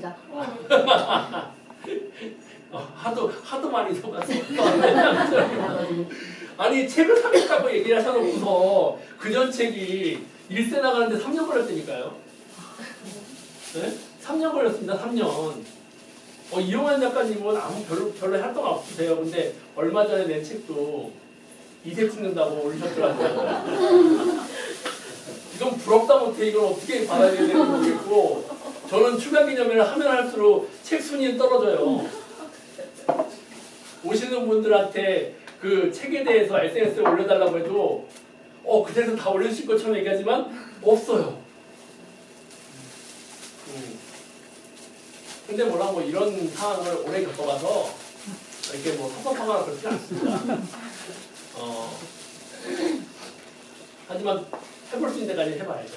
속았습니다. 하도 많이 속았어. 아니 책을 사겠다고 얘기를 하셔놓고서 그전 책이 1세 나가는데 3년 걸렸다니까요. 네? 3년 걸렸습니다. 3년. 이용환 작가님은 별로 활동 없으세요. 근데 얼마 전에 낸 책도 2세 찍는다고 올리셨더라고요. 이건 부럽다 못해 이걸 어떻게 받아야 되는지 모르겠고, 저는 출간기념회를 하면 할수록 책 순위는 떨어져요. 오시는 분들한테 그 책에 대해서 SNS에 올려달라고 해도 그때는 다 올려주실 것처럼 얘기하지만 없어요. 근데 뭐라 이런 상황을 오래 겪어봐서 이렇게 섭섭하거나 그렇지 않습니다. 하지만 해볼 수 있는 데까지 해봐야죠.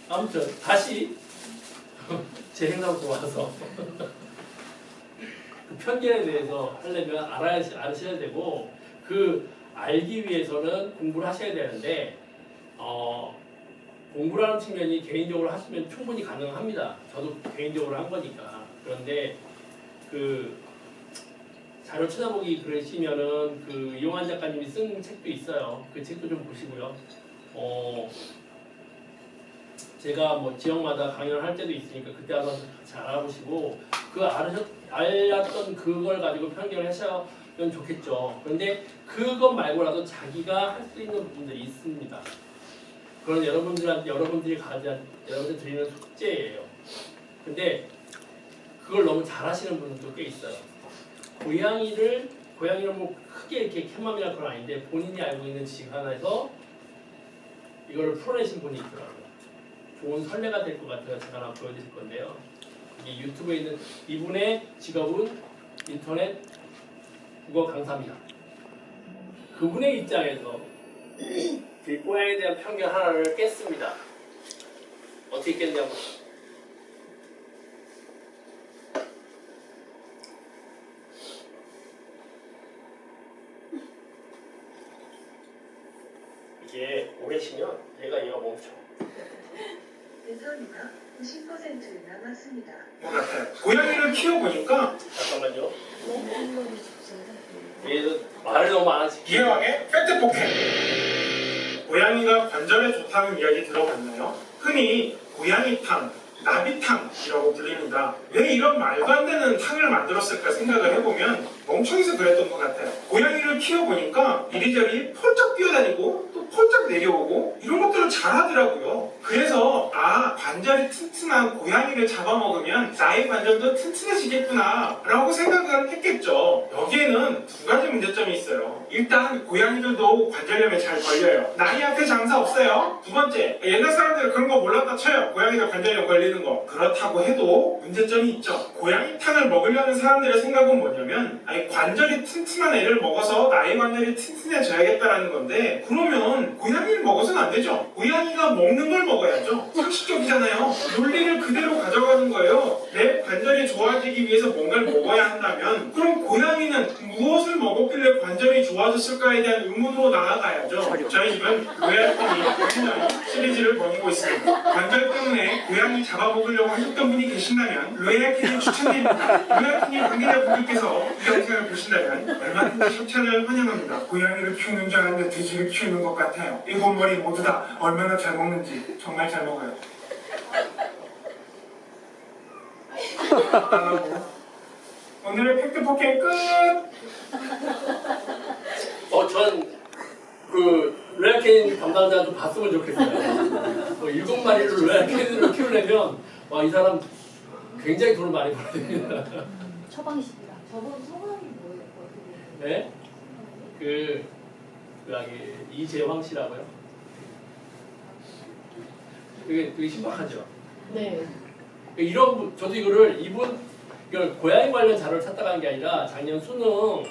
아무튼 다시 제 행사로 돌아와서 그 편견에 대해서 하려면 알으셔야 되고, 그 알기 위해서는 공부를 하셔야 되는데, 공부라는 측면이 개인적으로 하시면 충분히 가능합니다. 저도 개인적으로 한 거니까. 그런데 그 자료 찾아보기 그러시면은 그 이용환 작가님이 쓴 책도 있어요. 그 책도 좀 보시고요. 제가 지역마다 강연을 할 때도 있으니까 그때 한번 같이 알아보시고, 그 알았던 그걸 가지고 편견을 하시면 좋겠죠. 그런데 그것 말고라도 자기가 할 수 있는 부분들이 있습니다. 그건 여러분들이 드리는 숙제예요. 근데 그걸 너무 잘하시는 분들도 꽤 있어요. 고양이를 크게 이렇게 캣맘이나 그건 아닌데 본인이 알고 있는 지식 하나에서 이거를 풀어내신 분이 있더라고요. 좋은 선례가 될 것 같아서 제가 하나 보여드릴 건데요. 이 유튜브에 있는 이분의 직업은 인터넷 국어 강사입니다. 그분의 입장에서 길고양이에 대한 편견 하나를 깼습니다. 어떻게 깼냐고. 이게 오래 쉬면 얘가 멈춰. 대선이가 90% 남았습니다. 고양이를 키워보니까 잠깐만요. 얘도 말을 너무 안 하지. 기왕의 팩트 폭행. 고양이가 관절에 좋다는 이야기 들어봤나요? 흔히 고양이탕, 나비탕이라고 불립니다. 왜 이런 말도 안 되는 탕을 만들었을까 생각을 해보면 멍청해서 그랬던 것 같아요. 고양이를 키워보니까 이리저리 폴짝 뛰어다니고 또 폴짝 내려오고 이런 것들을 잘하더라고요. 그래서 관절이 튼튼한 고양이를 잡아먹으면 나의 관절도 튼튼해지겠구나 라고 생각을 했겠죠. 여기에는 두 가지 문제점이 있어요. 일단 고양이들도 관절염에 잘 걸려요. 나이 앞에 장사 없어요. 두 번째, 옛날 사람들은 그런 거 몰랐다 쳐요. 고양이가 관절염 걸리는 거. 그렇다고 해도 문제점이 있죠. 고양이탕을 먹으려는 사람들의 생각은 뭐냐면 관절이 튼튼한 애를 먹어서 나의 관절이 튼튼해져야겠다라는 건데, 그러면 고양이를 먹어서는 안 되죠. 고양이가 먹는 걸 먹어야죠. 상식적이잖아요. 논리를 그대로 가져가는 거예요. 내 관절이 좋아지기 위해서 뭔가를 먹어야 한다면 그럼 고양이는 무엇을 먹었길래 관절이 좋아졌을까에 대한 의문으로 나아가야죠. 저희 집은 로얄캐니 시리즈를 먹이고 있습니다. 관절 때문에 고양이 잡아먹으려고 하셨던 분이 계신다면 로얄캐니 추천드립니다. 로얄캐니 관계자분들께서 이 영상을 보신다면 얼마든지 협찬을 환영합니다. 고양이를 키우는 줄 알았는데 돼지를 키우는 것 같아요. 일곱 머리 모두 다 얼마나 잘 먹는지 정말 잘 먹어요. 오늘의 팩트 폭행 끝! 전 로얄캐닌 담당자 좀 봤으면 좋겠어요. 7마리를 로얄캐닌으로 키우려면 이 사람 굉장히 돈을 많이 벌어야 됩니다. 처방이십니다. 저분 성함이 뭐예요? 네? 이재황 씨라고요? 되게 신박하죠? 네. 저도 이분 고양이 관련 자료를 찾다가 한 게 아니라 작년 수능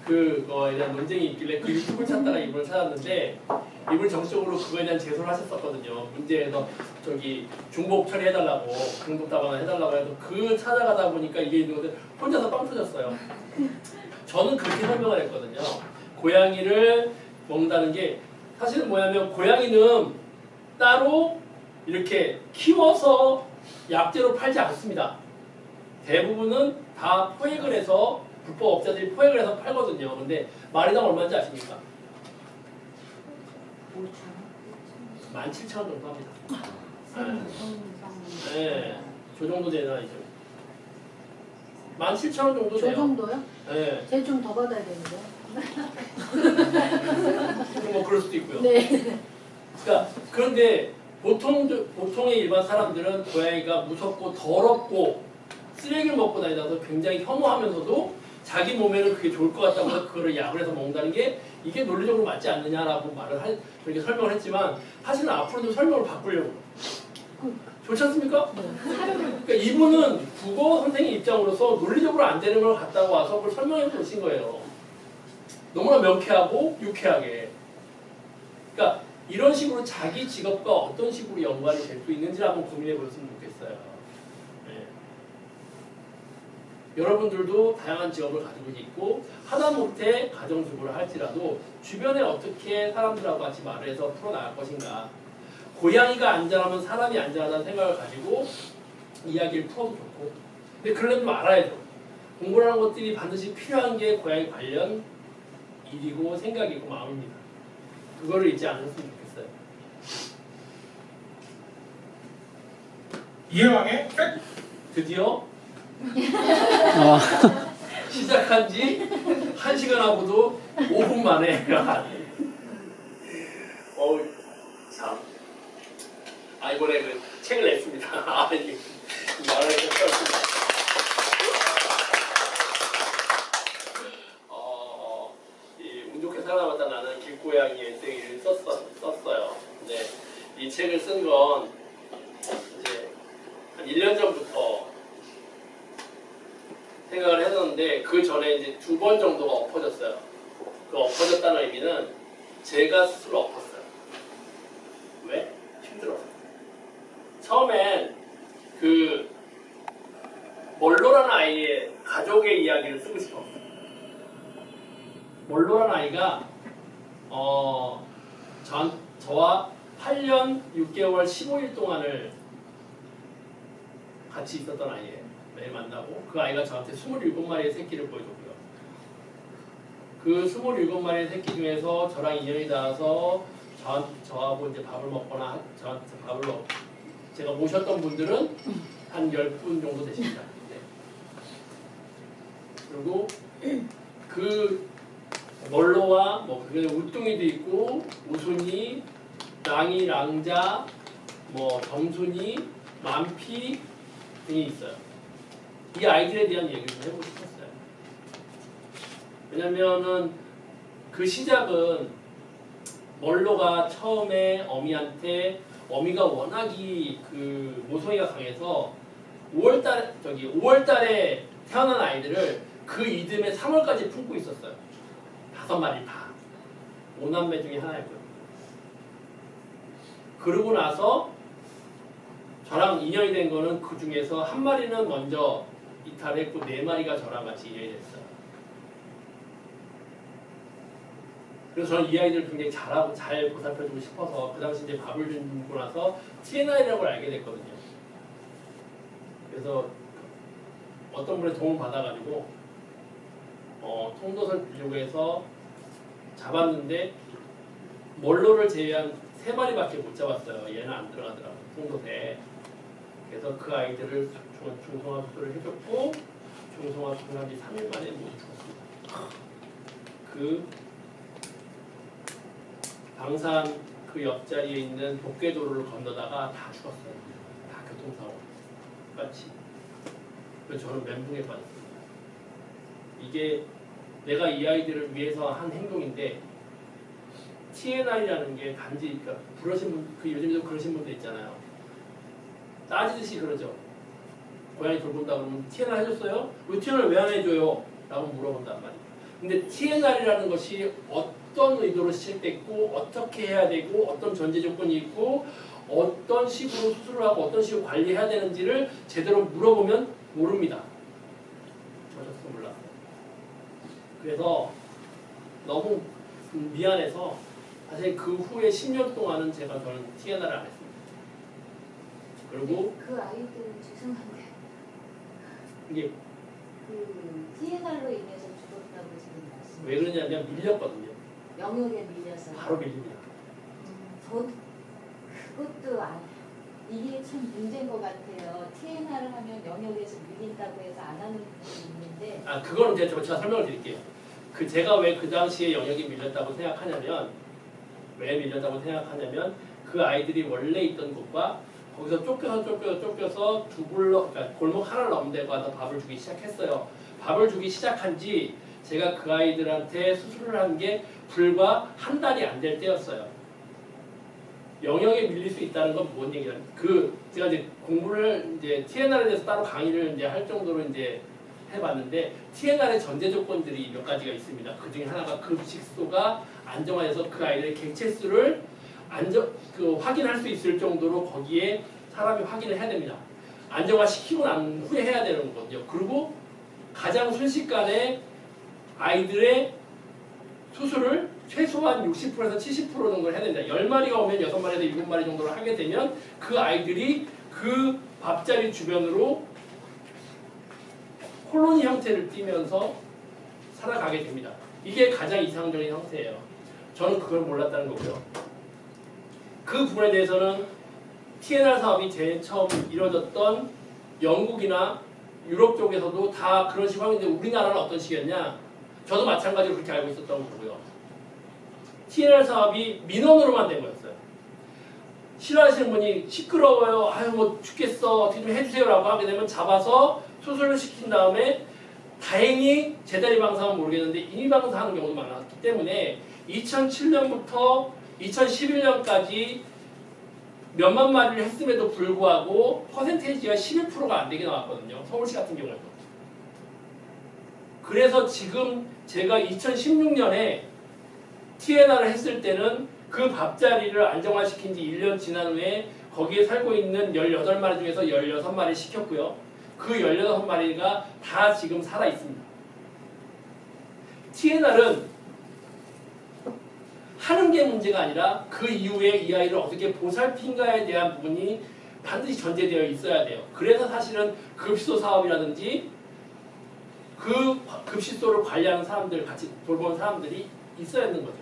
그거에 대한 논쟁이 있길래 그 유튜브를 찾다가 이분을 찾았는데, 이분이 정식적으로 그거에 대한 제소를 하셨었거든요. 문제에서 중복 처리해달라고, 중복 답안을 해달라고 해서 그 찾아가다 보니까 이게 있는 건데 혼자서 빵 터졌어요. 저는 그렇게 설명을 했거든요. 고양이를 먹는다는 게 사실은 뭐냐면, 고양이는 따로 이렇게 키워서 약재로 팔지 않습니다. 대부분은 다 포획을 해서 불법업자들이 포획을 해서 팔거든요. 근데 마리당 얼마인지 아십니까? 17,000원 정도 합니다. 네, 저 정도 되는 아이죠. 17,000원 정도 저 돼요. 정도요? 네, 쟤 좀 더 받아야 되는데. 뭐 그럴 수도 있고요. 네. 그러니까 그런데 보통의 일반 사람들은 고양이가 무섭고 더럽고 쓰레기를 먹고 다니면서 굉장히 혐오하면서도 자기 몸에는 그게 좋을 것 같다고 해서 그거를 약을 해서 먹는다는 게 이게 논리적으로 맞지 않느냐라고 그렇게 설명을 했지만 사실은 앞으로 좀 설명을 바꾸려고 좋지 않습니까? 그러니까 이분은 국어 선생님 입장으로서 논리적으로 안 되는 걸 갖다가 와서 그걸 설명해 보신 거예요. 너무나 명쾌하고 유쾌하게. 그러니까 이런 식으로 자기 직업과 어떤 식으로 연관이 될 수 있는지를 한번 고민해 보셨으면 좋겠어요. 네. 여러분들도 다양한 직업을 가지고 있고 하다못해 가정주부를 할지라도 주변에 어떻게 사람들하고 같이 말을 해서 풀어나갈 것인가. 고양이가 안전하면 사람이 안전하다는 생각을 가지고 이야기를 풀어도 좋고 근데 그러려면 좀 알아야죠. 공부라는 것들이 반드시 필요한 게 고양이 관련 일이고 생각이고 마음입니다. 그거를 잊지 않았으면 좋겠어요. 이해왕의 팩. 드디어 시작한 지 1시간하고도 5분 만에 참. 이번에 그 책을 냈습니다. 말을 했습니다. 운 좋게 살아남았다 나는 길고양이의 인생을 썼어요. 근데 이 책을 쓴 건 이제 한 1년 전부터 생각을 했었는데 그 전에 이제 2번 정도가 엎어졌어요. 그 엎어졌다는 의미는 제가 스스로 엎었어요. 왜? 힘들어서. 처음엔 그 멀로라는 아이의 가족의 이야기를 쓰고 싶었어요. 멀로라는 아이가 저와 8년 6개월 15일 동안을 같이 있었던 아이예요. 매일 만나고 그 아이가 저한테 27마리의 새끼를 보여줬고요. 그 27마리의 새끼 중에서 저랑 인연이 닿아서 저하고 이제 밥을 먹거나 저한테 밥을 먹고 제가 모셨던 분들은 한 10분 정도 되십니다. 네. 그리고 그 멀로와 뭐 그게 울둥이도 있고 우순이, 랑이, 랑자, 뭐 정순이, 만피 등이 있어요. 이 아이들에 대한 얘기를 좀 해보고 싶었어요. 왜냐면은 그 시작은 멀로가 처음에 어미가 워낙이 그 모성애가 강해서 5월달에 태어난 아이들을 그 이듬해 3월까지 품고 있었어요. 5마리 다. 5남매 중에 하나였고요. 그러고 나서 저랑 인연이 된 거는 그 중에서 한 마리는 먼저 이탈했고 4마리가 저랑 같이 인연이 됐어요. 그래서 저는 이 아이들을 굉장히 잘 보살펴주고 싶어서 그 당시 이제 밥을 주고 나서 TNI라고 알게 됐거든요. 그래서 어떤 분의 도움을 받아가지고 통도설 빌려고 해서 잡았는데 멀로를 제외한 3마리밖에 못 잡았어요. 얘는 안 들어가더라고요. 통도에. 그래서 그 아이들을 중성화 수술을 해줬고 중성화 수술한 지 3일 만에 모두 죽었습니다. 그 방산 그 옆자리에 있는 복개도로를 건너다가 다 죽었어요. 다 교통사고 같이. 그래서 저는 멘붕에 빠졌습니다. 이게 내가 이 아이들을 위해서 한 행동인데 TNR이라는 게 단지 그러니까 그러신 분, 그 요즘에도 그러신 분들 있잖아요. 따지듯이 그러죠. 고양이 돌본다 그러면 TNR 해줬어요? 왜 TNR 왜 안 해줘요? 라고 물어본단 말이에요. 근데 TNR이라는 것이 어떤 의도로 시작됐고 어떻게 해야 되고 어떤 전제 조건이 있고 어떤 식으로 수술을 하고 어떤 식으로 관리해야 되는지를 제대로 물어보면 모릅니다. 저도 몰랐어요. 그래서 너무 미안해서 사실 그 후에 10년 동안은 저는 TNR을 안 했습니다. 그리고 그 아이들은 죄송한데 이게 그 TNR로 인해서 죽었다고 지금 말씀. 왜 그러냐면 밀렸거든요. 영역에 밀려서. 바로 밀립니다. 저 그것도 이게 참 문제인 것 같아요. TNR을 하면 영역에서 밀린다고 해서 안 하는 분이 있는데. 아 그거는 제가 설명을 드릴게요. 제가 왜 그 당시에 영역이 밀렸다고 생각하냐면 그 아이들이 원래 있던 곳과 거기서 쫓겨서 그러니까 골목 하나를 넘는 데 가서 밥을 주기 시작했어요. 밥을 주기 시작한 지 제가 그 아이들한테 수술을 한 게 불과 한 달이 안 될 때였어요. 영역에 밀릴 수 있다는 건 뭔 얘기냐면 제가 이제 공부를 이제 TNR에 대해서 따로 강의를 이제 할 정도로 이제 해봤는데 TNR의 전제 조건들이 몇 가지가 있습니다. 그 중에 하나가 급식소가 안정화돼서 그 아이들의 객체수를 확인할 수 있을 정도로 거기에 사람이 확인을 해야 됩니다. 안정화시키고 난 후에 해야 되는 거거든요. 그리고 가장 순식간에 아이들의 수술을 최소한 60%에서 70% 정도를 해야 됩니다. 10마리가 오면 6마리에서 7마리 정도를 하게 되면 그 아이들이 그 밥자리 주변으로 콜로니 형태를 띠면서 살아가게 됩니다. 이게 가장 이상적인 형태예요. 저는 그걸 몰랐다는 거고요. 그 부분에 대해서는 TNR 사업이 제일 처음 이루어졌던 영국이나 유럽 쪽에서도 다 그런 식으로 하고 있는데 우리나라는 어떤 식이었냐? 저도 마찬가지로 그렇게 알고 있었던 거고요. TNR 사업이 민원으로만 된 거였어요. 싫어하시는 분이 시끄러워요. 아유 뭐 죽겠어. 어떻게 좀 해주세요라고 하게 되면 잡아서 수술을 시킨 다음에 다행히 제자리 방사는 모르겠는데 임의 방사하는 경우도 많았기 때문에 2007년부터 2011년까지 몇만 마리를 했음에도 불구하고 퍼센테이지가 11%가 안 되게 나왔거든요. 서울시 같은 경우에도. 그래서 지금 제가 2016년에 TNR을 했을 때는 그 밥자리를 안정화시킨 지 1년 지난 후에 거기에 살고 있는 18마리 중에서 16마리 시켰고요. 그 16마리가 다 지금 살아 있습니다. TNR은 하는 게 문제가 아니라 그 이후에 이 아이를 어떻게 보살핀가에 대한 부분이 반드시 전제되어 있어야 돼요. 그래서 사실은 급식소 사업이라든지 그 급식소를 관리하는 사람들, 같이 돌보는 사람들이 있어야 하는 거죠.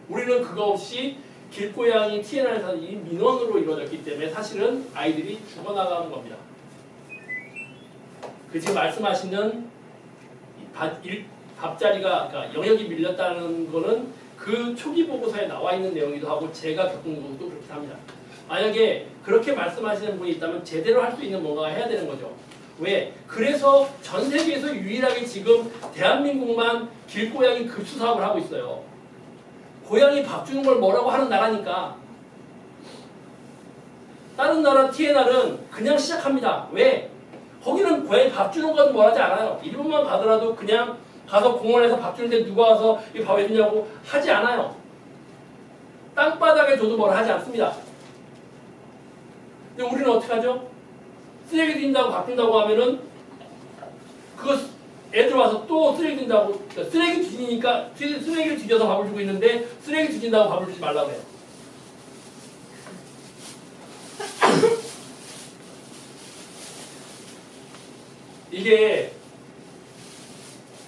우리는 그거 없이 길고양이 TNR 사업이 민원으로 이루어졌기 때문에 사실은 아이들이 죽어나가는 겁니다. 그 지금 말씀하시는 밥자리가 그러니까 영역이 밀렸다는 거는 그 초기 보고서에 나와 있는 내용이기도 하고 제가 겪은 것도 그렇게 합니다. 만약에 그렇게 말씀하시는 분이 있다면 제대로 할 수 있는 뭔가가 해야 되는 거죠. 왜? 그래서 전 세계에서 유일하게 지금 대한민국만 길고양이 급수 사업을 하고 있어요. 고양이 밥 주는 걸 뭐라고 하는 나라니까. 다른 나라 TNR은 그냥 시작합니다. 왜? 거기는 고양이 밥 주는 건 뭐라지 않아요. 일본만 가더라도 그냥 가서 공원에서 밥 주는데 누가 와서 이 밥 해주냐고 하지 않아요. 땅바닥에 줘도 뭐라 하지 않습니다. 근데 우리는 어떻게 하죠? 쓰레기 든다고 밥 준다고 하면은 그거 애들 와서 또 쓰레기 든다고 그러니까 쓰레기 뒤지니까 쓰레기를 뒤져서 밥을 주고 있는데 쓰레기 뒤진다고 밥을 주지 말라고 해요. 이게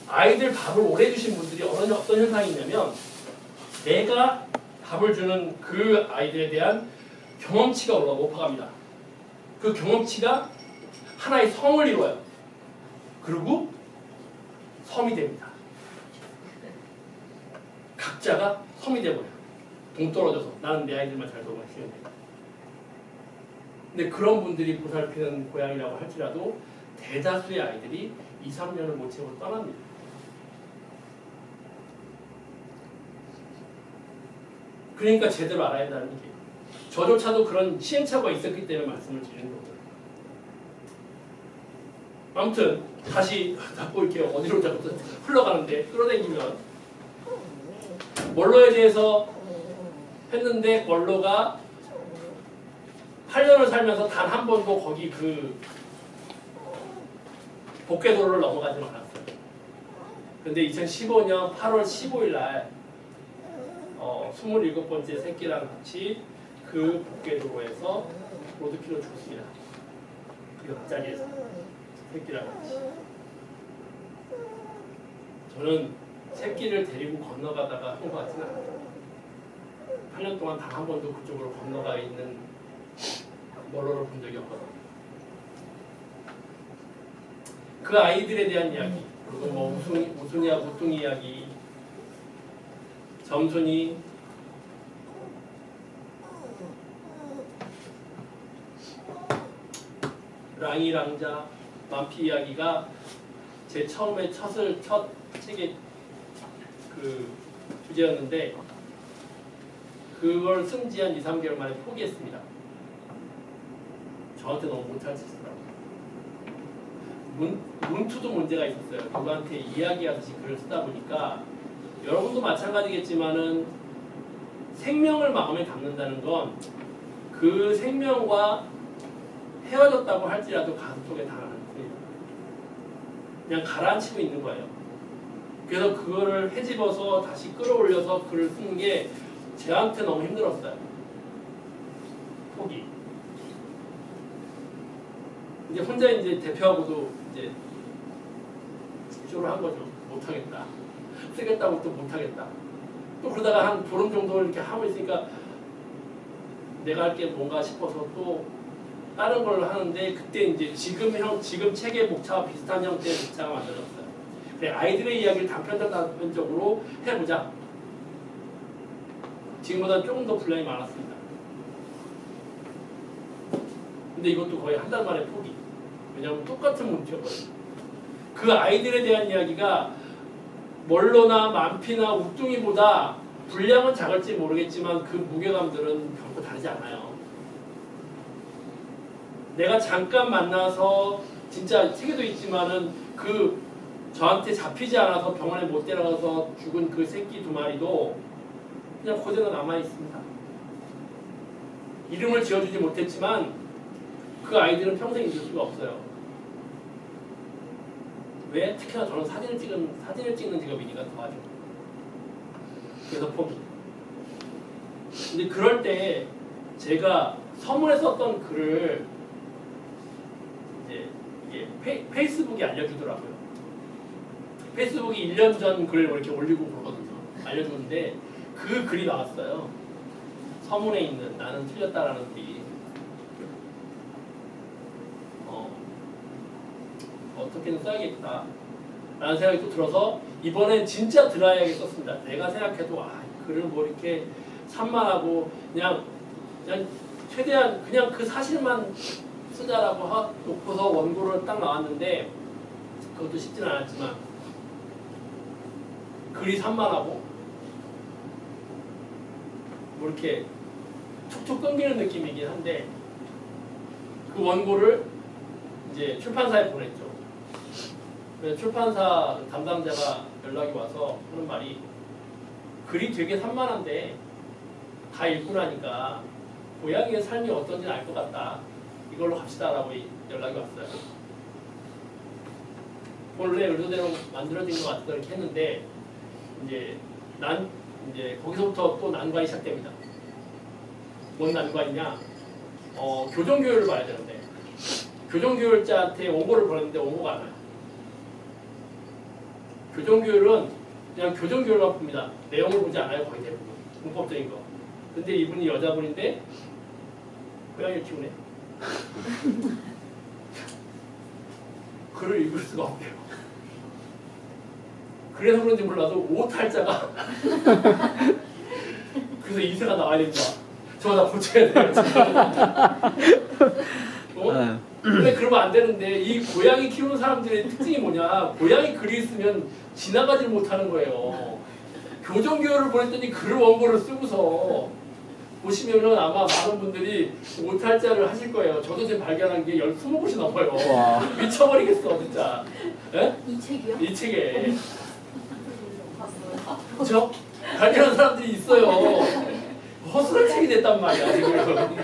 아이들 밥을 오래 주신 분들이 어떤 현상이 있냐면 내가 밥을 주는 그 아이들에 대한 경험치가 높아갑니다. 그 경험치가 하나의 성을 이루어요. 그리고 섬이 됩니다. 각자가 섬이 돼버려요. 동떨어져서 나는 내 아이들만 잘 돌보면 되겠네. 근데 그런 분들이 보살피는 고양이라고 할지라도 대다수의 아이들이 2, 3년을 못 채우고 떠납니다. 그러니까 제대로 알아야 한다는 얘기예요. 저조차도 그런 시행착오가 있었기 때문에 말씀을 드리는 거고요. 아무튼 다시 자꾸 이렇게 어디로 자꾸 흘러가는데 끌어당기면 원로에 대해서 했는데 원로가 8년을 살면서 단 한 번도 거기 그 복궤도로를 넘어가지 않았어요. 근데 2015년 8월 15일 날 27번째 새끼랑 같이 그 복궤도로에서 로드킬을 줬습니다. 그 옆자리에서. 새끼랑 같이. 저는 새끼를 데리고 건너가다가 한 것 같지는 않아요. 8년 동안 단 한 번도 그쪽으로 건너가 있는 멀로를 본 적이 없거든요. 그 아이들에 대한 이야기, 그리고 뭐 우순이야 우뚱이 이야기, 점순이, 랑이 랑자, 만피 이야기가 제 첫 책의 그 주제였는데 그걸 쓴 지 한 2, 3개월 만에 포기했습니다. 저한테 너무 못할 짓이더라고요. 문투도 문제가 있었어요. 누구한테 이야기하듯이 글을 쓰다 보니까 여러분도 마찬가지겠지만은 생명을 마음에 담는다는 건 그 생명과 헤어졌다고 할지라도 가슴속에 담아놓습니다. 그냥 가라앉히고 있는 거예요. 그래서 그거를 헤집어서 다시 끌어올려서 글을 쓰는 게 저한테 너무 힘들었어요. 포기. 이제 혼자 이제 대표하고도 이제 쇼를 한 거죠. 못하겠다. 쓰겠다고 또 못하겠다. 또 그러다가 한 보름 정도 이렇게 하고 있으니까 내가 할 게 뭔가 싶어서 또 다른 걸 하는데 그때 이제 지금 책의 목차와 비슷한 형태의 목차가 만들어졌어요. 그래, 아이들의 이야기를 단편적으로 해보자. 지금보다 조금 더 분량이 많았습니다. 근데 이것도 거의 한 달 만에 포기. 왜냐하면 똑같은 문제였거든요. 그 아이들에 대한 이야기가 멀로나 만피나 우뚱이보다 분량은 작을지 모르겠지만 그 무게감들은 결코 다르지 않아요. 내가 잠깐 만나서 진짜 책에도 있지만은 그 저한테 잡히지 않아서 병원에 못 데려가서 죽은 그 새끼 2마리도 그냥 그대로 남아 있습니다. 이름을 지어주지 못했지만 그 아이들은 평생 잊을 수가 없어요. 왜? 특히나 저는 사진을 찍는 직업이니까 더하죠. 그래서 포기. 근데 그럴 때 제가 서문에 썼던 글을 이제 이게 페이스북에 알려주더라고요. 페이스북이 1년 전 글을 이렇게 올리고 그러거든요. 알려주는데 그 글이 나왔어요. 서문에 있는 나는 틀렸다라는 글이. 어떻게든 써야겠다 라는 생각이 또 들어서 이번엔 진짜 드라이하게 썼습니다. 내가 생각해도 글을 뭐 이렇게 산만하고 그냥 최대한 그냥 그 사실만 쓰자라고 놓고서 원고를 딱 나왔는데 그것도 쉽지는 않았지만 글이 산만하고 뭐 이렇게 촉촉 끊기는 느낌이긴 한데 그 원고를 이제 출판사에 보냈죠. 출판사 담당자가 연락이 와서 하는 말이 글이 되게 산만한데 다 읽고 나니까 고양이의 삶이 어떤지는 알 것 같다. 이걸로 갑시다 라고 연락이 왔어요. 원래 의도대로 만들어진 것 같다 이렇게 했는데 이제 거기서부터 또 난관이 시작됩니다. 뭔 난관이냐? 교정교육을 봐야 되는데 교정교육자한테 원고를 보냈는데 원고가 안 와요. 교정교육은 그냥 교정교육만 봅니다. 내용을 보지 않아요. 거의 대부분. 문법적인 거. 근데 이분이 여자분인데 고양이를 키우네. 글을 읽을 수가 없대요. 그래서 그런지 몰라도 오탈자가 그래서 이세가 나와야 됩니다. 저거 다 고쳐야 돼요. 근데 그러면 안 되는데 이 고양이 키우는 사람들의 특징이 뭐냐? 고양이 글이 있으면 지나가질 못하는 거예요. 교정교육을 보냈더니 글 원고를 쓰고서 보시면은 아마 많은 분들이 오탈자를 하실 거예요. 저도 지금 발견한 게 20곳이 넘어요. 와. 미쳐버리겠어 진짜. 에? 이 책이요? 이 책에. 그렇죠? 발견한 사람들이 있어요. 허술한 책이 됐단 말이야 지금.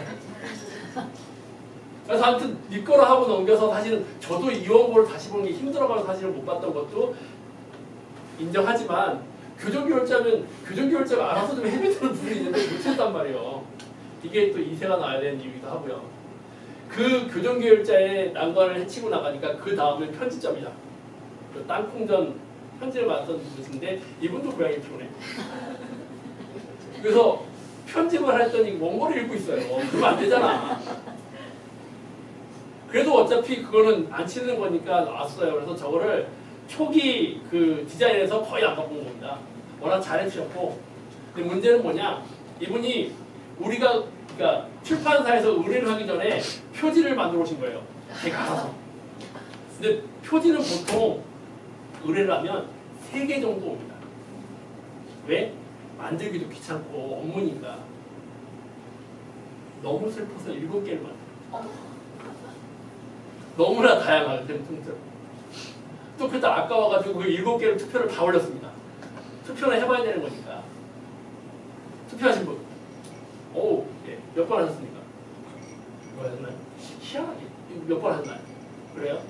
그래서 아무튼 네 거로 하고 넘겨서 사실은 저도 이 원고를 다시 보는 게 힘들어가지고 사실은 못 봤던 것도 인정하지만 교정교육자가 알아서 좀 해내는 분이 있는데 못했단 말이에요. 이게 또 이세가 나와야 되는 이유기도 하고요. 그 교정계열자의 난관을 해치고 나가니까 그 다음에 편집점이다. 그 땅콩전 편지를 받았던 분이신데 이분도 고양이 피우네. 그래서 편집을 했더니 원고를 읽고 있어요. 그러면 안 되잖아. 그래도 어차피 그거는 안 치는 거니까 나왔어요. 그래서 저거를 초기 그 디자인에서 거의 안 바꾼 겁니다. 워낙 잘해주셨고. 근데 문제는 뭐냐? 이분이 우리가 그러니까 출판사에서 의뢰를 하기 전에 표지를 만들어 오신 거예요. 제가 알아서. 근데 표지는 보통 의뢰를 하면 3개 정도 옵니다. 왜? 만들기도 귀찮고 업무니까. 너무 슬퍼서 7개를 만들어요. 너무나 다양하게 템통들. 또 그때 아까워가지고 그 7개를 투표를 다 올렸습니다. 투표는 해봐야 되는 거니까. 투표하신 분. 오, 예. 몇 번 하셨습니까? 몇 번 하셨나요? 희한하게. 몇 번 하셨나요? 그래요?